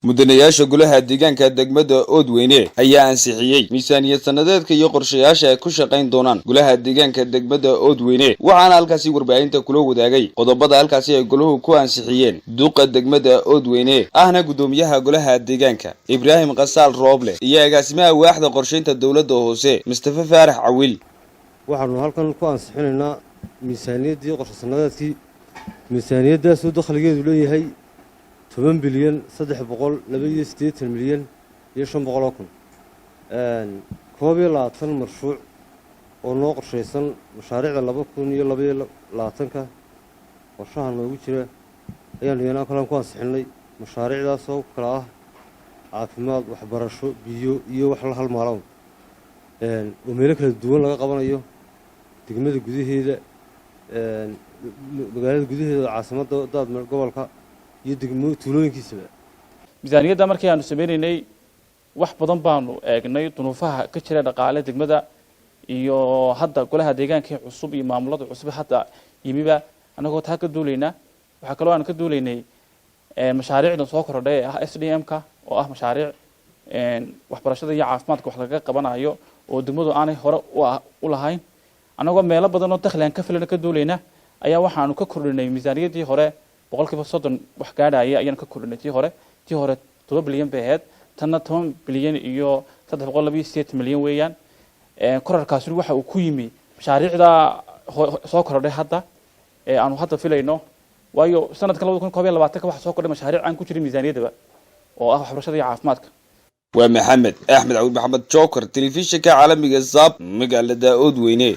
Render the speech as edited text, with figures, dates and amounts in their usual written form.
mudanayaasha golaha deegaanka degmada Oodweyne ayaa ansixiyay miisaaniyad sanadeedka iyo qorshayaasha ay ku shaqayn doonaan golaha deegaanka degmada Oodweyne waxaana halkaasi warbaahinta kula wadaagay qodobada halkaasi ay goluhu ku ansixiyeen duqa degmada Oodweyne ahna gudoomiyaha golaha deegaanka Ibrahim Qasaal Rooble iyo agaasimaha waaxda qorsheynta dawladda hoose Mustafa Faarax Cawil waxaanu halkan ku ansixinaynaa miisaaniyadii qorshe sanadeedkii miisaaniyadaas oo dakhligeedu leeyahay 10 bilyan 382 milyan iyo 500 kun koob iyo 20 mashruuc oo noo qorsheysan mashaariicda 2022ka qorshaha noogu jira ayaan iyana kala ku ansixinay mashaariicdaas oo kala ah caafimaad waxbarasho biyo iyo wax la halmaalo oo meelo kala duwan laga qabanayo degmada gudaheeda magaalada gudaheeda caasimada dad gobolka iyo degmo tuulooyinkiisa miisaaniyadda markii aanu sameeynay wax badan baanu eegnay dunuufaha ka jira dhaqaale degmada iyo hadda golaha deegaanka cusub iyo maamulada cusub hadda yimiba anagoo taa ka duuleynaa waxa kale oo aan ka duuleynay mashaariicda soo kordhay SDM-ka oo ah mashaariic waxbarashada iyo caafimaadka wax laga qabanayo oo degmadu aanay hore u lahayn anagoo meelo badan oo dakhli aan ka filan ka duuleynaa ayaa waxaanu ka kordhinay miisaaniyadii hore boqolkiiba 30 wax gaadhaya ayaan ka kordhinay tii hore 7 bilyan bay ahayd tanna 10 bilyan iyo 328 milyan weeyaan korarkaasi waxa uu ku yimi mashaariicda soo kordhay hadda aanu hadda filayno waayo sanadkan 2022 waxa soo kordhay mashaariic aan ku jirin miisaaniyadda oo ah waxbarashada iyo caafimaadka waa Maxamed Axmed Cabdi Maxamed Joker telefishinka caalamiga Zab magaalada Oodweyne.